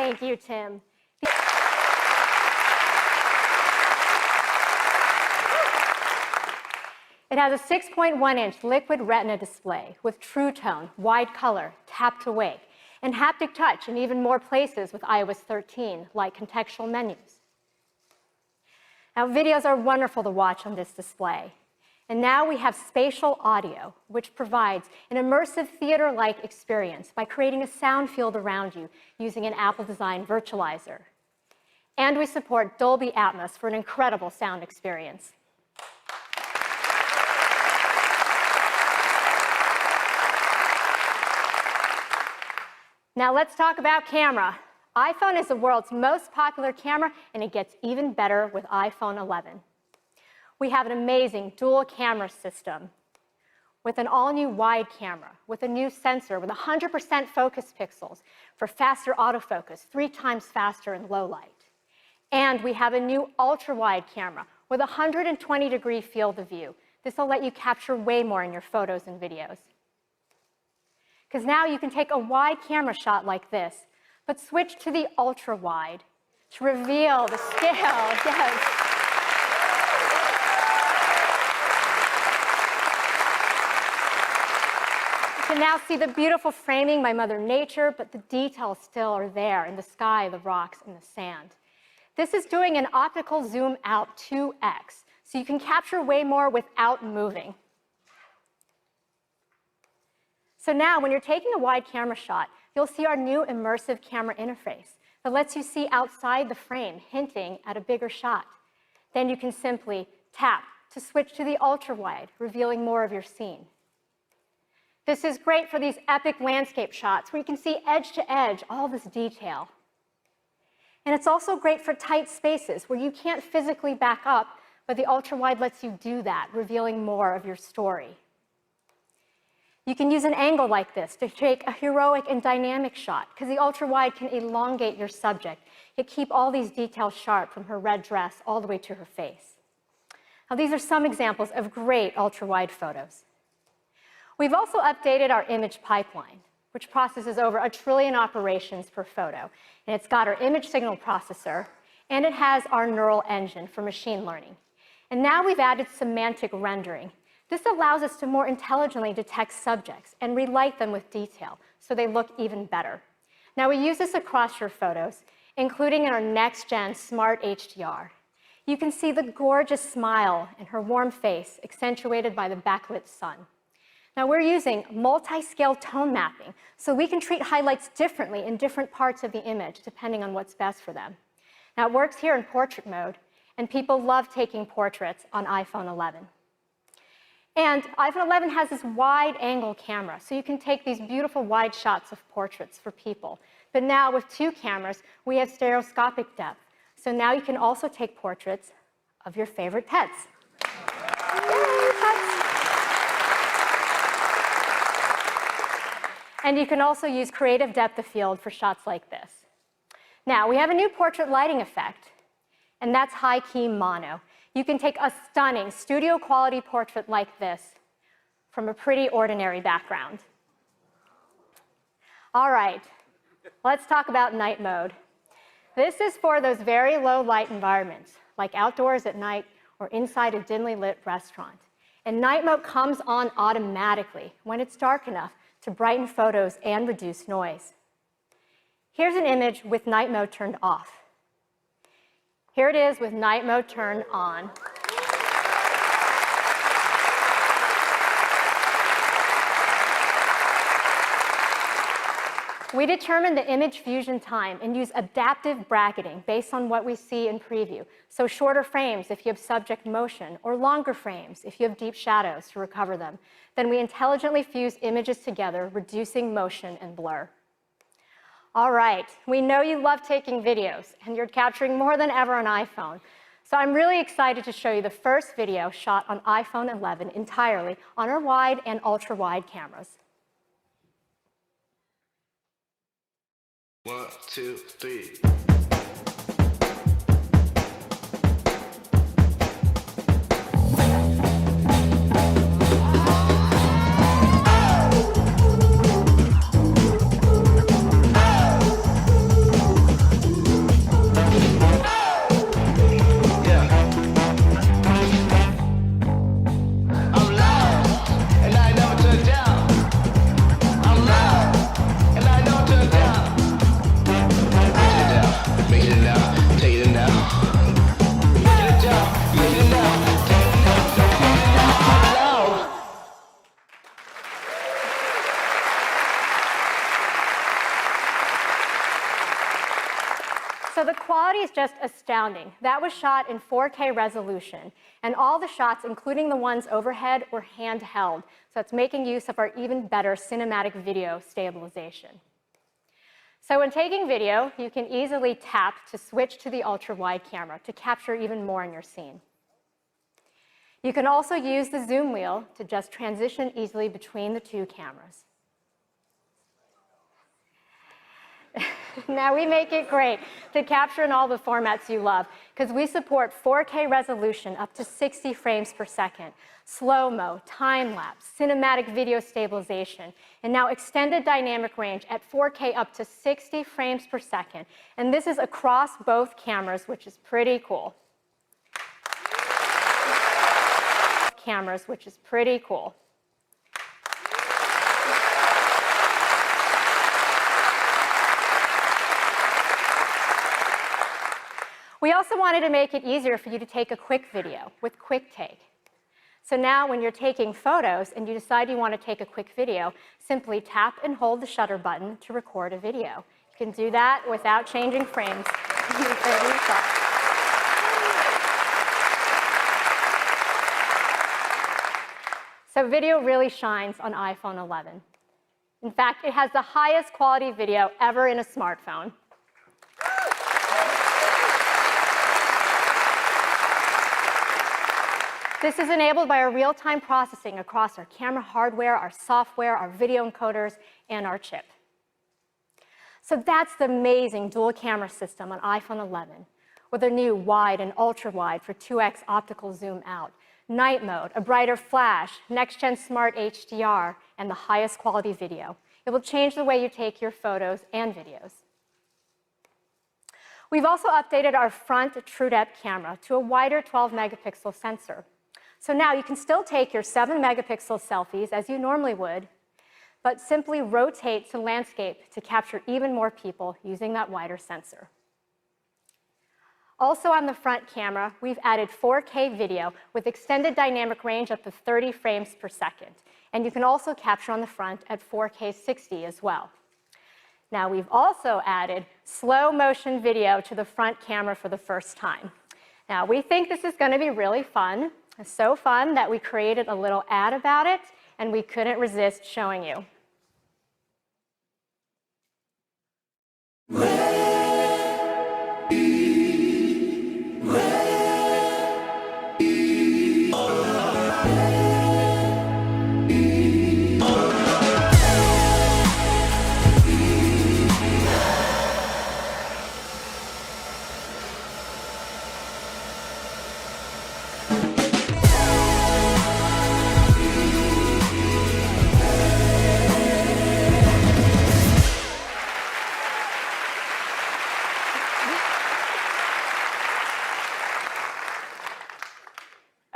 Thank you, Tim. It has a 6.1-inch liquid retina display with True Tone, wide color, tap to wake, and haptic touch in even more places with iOS 13, like contextual menus. Now, videos are wonderful to watch on this display. And now we have spatial audio, which provides an immersive theater-like experience by creating a sound field around you using an Apple-designed virtualizer. And we support Dolby Atmos for an incredible sound experience. Now let's talk about camera. iPhone is the world's most popular camera, and it gets even better with iPhone 11. We have an amazing dual camera system with an all-new wide camera, with a new sensor with 100% focus pixels for faster autofocus, 3 times faster in low light. And we have a new ultra-wide camera with a 120-degree field of view. This will let you capture way more in your photos and videos. Because now you can take a wide camera shot like this, but switch to the ultra-wide to reveal the scale. Yes. You can now see the beautiful framing by Mother Nature, but the details still are there in the sky, the rocks, and the sand. This is doing an optical zoom out 2x, so you can capture way more without moving. So now, when you're taking a wide camera shot, you'll see our new immersive camera interface that lets you see outside the frame, hinting at a bigger shot. Then you can simply tap to switch to the ultra-wide, revealing more of your scene. This is great for these epic landscape shots where you can see edge to edge all this detail. And it's also great for tight spaces where you can't physically back up, but the ultra-wide lets you do that, revealing more of your story. You can use an angle like this to take a heroic and dynamic shot, because the ultra-wide can elongate your subject, yet keep all these details sharp from her red dress all the way to her face. Now, these are some examples of great ultra-wide photos. We've also updated our image pipeline, which processes over 1 trillion operations per photo. And it's got our image signal processor, and it has our neural engine for machine learning. And now we've added semantic rendering. This allows us to more intelligently detect subjects and relight them with detail so they look even better. Now, we use this across your photos, including in our next-gen Smart HDR. You can see the gorgeous smile and her warm face accentuated by the backlit sun. Now, we're using multi-scale tone mapping, so we can treat highlights differently in different parts of the image, depending on what's best for them. Now, it works here in portrait mode, and people love taking portraits on iPhone 11. And iPhone 11 has this wide-angle camera, so you can take these beautiful wide shots of portraits for people. But now, with 2 cameras, we have stereoscopic depth. So now you can also take portraits of your favorite pets. Yay, pets! And you can also use creative depth of field for shots like this. Now, we have a new portrait lighting effect, and that's high-key mono. You can take a stunning studio-quality portrait like this from a pretty ordinary background. All right, let's talk about night mode. This is for those very low-light environments, like outdoors at night or inside a dimly lit restaurant. And night mode comes on automatically when it's dark enough to brighten photos and reduce noise. Here's an image with night mode turned off. Here it is with night mode turned on. We determined the image fusion time and use adaptive bracketing based on what we see in preview. So shorter frames if you have subject motion, or longer frames if you have deep shadows to recover them. Then we intelligently fuse images together, reducing motion and blur. All right, we know you love taking videos, and you're capturing more than ever on iPhone. So I'm really excited to show you the first video shot on iPhone 11 entirely on our wide and ultra-wide cameras. 1, 2, 3. So the quality is just astounding. That was shot in 4K resolution, and all the shots, including the ones overhead, were handheld. So it's making use of our even better cinematic video stabilization. So when taking video, you can easily tap to switch to the ultra-wide camera to capture even more in your scene. You can also use the zoom wheel to just transition easily between the two cameras. Now we make it great to capture in all the formats you love, because we support 4K resolution up to 60 frames per second, slow-mo, time-lapse, cinematic video stabilization, and now extended dynamic range at 4K up to 60 frames per second. And this is across both cameras, which is pretty cool. Which is pretty cool. We also wanted to make it easier for you to take a quick video with Quick Take. So now when you're taking photos and you decide you want to take a quick video, simply tap and hold the shutter button to record a video. You can do that without changing frames. So video really shines on iPhone 11. In fact, it has the highest quality video ever in a smartphone. This is enabled by our real-time processing across our camera hardware, our software, our video encoders, and our chip. So that's the amazing dual camera system on iPhone 11, with a new wide and ultra-wide for 2x optical zoom out, night mode, a brighter flash, next-gen smart HDR, and the highest quality video. It will change the way you take your photos and videos. We've also updated our front TrueDepth camera to a wider 12-megapixel sensor. So now you can still take your 7-megapixel selfies as you normally would, but simply rotate to landscape to capture even more people using that wider sensor. Also on the front camera, we've added 4K video with extended dynamic range up to 30 frames per second. And you can also capture on the front at 4K 60 as well. Now we've also added slow motion video to the front camera for the first time. Now we think this is going to be really fun. It's so fun that we created a little ad about it, and we couldn't resist showing you.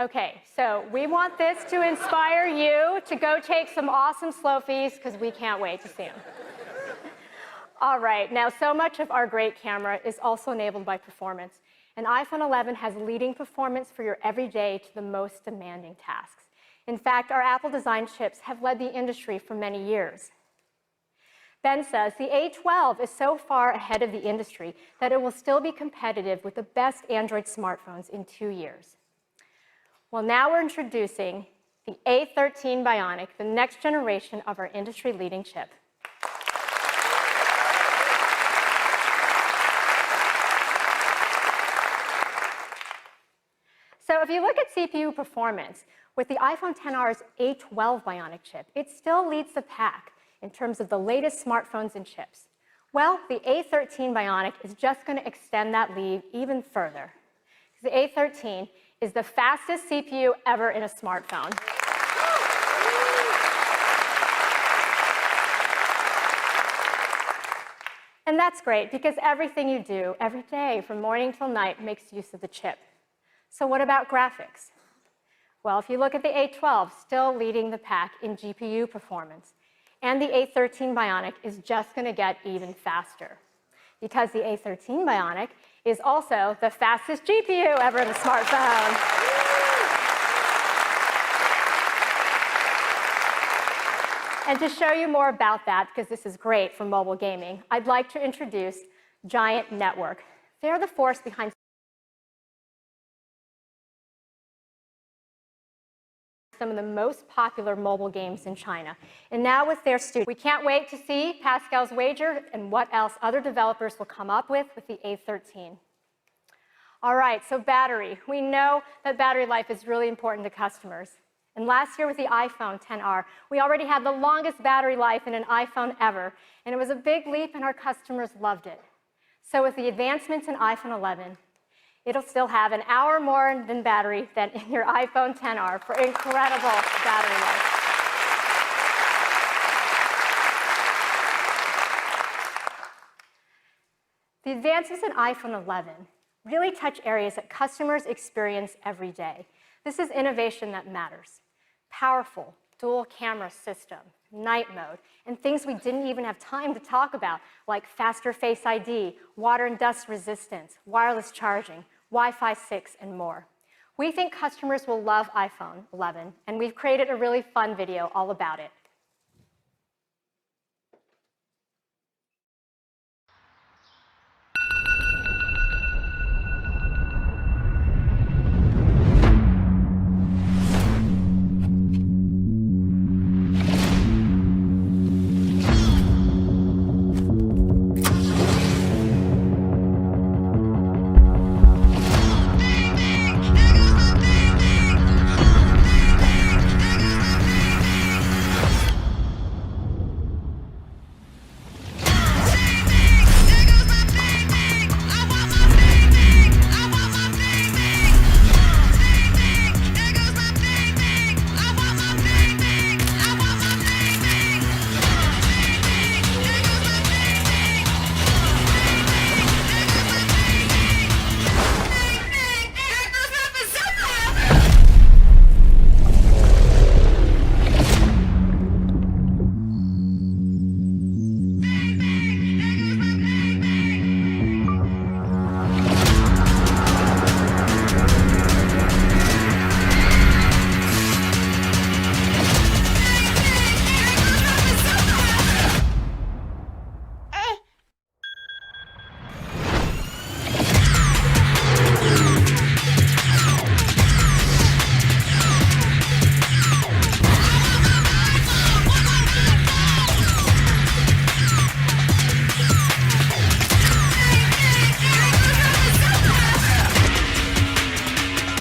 Okay, so we want this to inspire you to go take some awesome selfies, because we can't wait to see them. All right, now so much of our great camera is also enabled by performance. And iPhone 11 has leading performance for your everyday to the most demanding tasks. In fact, our Apple-designed chips have led the industry for many years. Ben says the A12 is so far ahead of the industry that it will still be competitive with the best Android smartphones in 2 years. Well, now we're introducing the A13 Bionic, the next generation of our industry-leading chip. So if you look at CPU performance, with the iPhone XR's A12 Bionic chip, it still leads the pack in terms of the latest smartphones and chips. Well, the A13 Bionic is just going to extend that lead even further. The A13 is the fastest CPU ever in a smartphone. And that's great, because everything you do every day from morning till night makes use of the chip. So what about graphics? Well, if you look at the A12, still leading the pack in GPU performance. And the A13 Bionic is just going to get even faster, because the A13 Bionic is also the fastest GPU ever in a smartphone. And to show you more about that, because this is great for mobile gaming, I'd like to introduce Giant Network. They're the force behind some of the most popular mobile games in China. And now with their studio, we can't wait to see Pascal's wager and what else other developers will come up with the A13. All right, so battery. We know that battery life is really important to customers. And last year with the iPhone XR, we already had the longest battery life in an iPhone ever, and it was a big leap and our customers loved it. So with the advancements in iPhone 11, it'll still have an hour more than battery than in your iPhone XR for incredible battery life. The advances in iPhone 11 really touch areas that customers experience every day. This is innovation that matters. Powerful dual camera system, night mode, and things we didn't even have time to talk about, like faster Face ID, water and dust resistance, wireless charging, Wi-Fi 6, and more. We think customers will love iPhone 11, and we've created a really fun video all about it.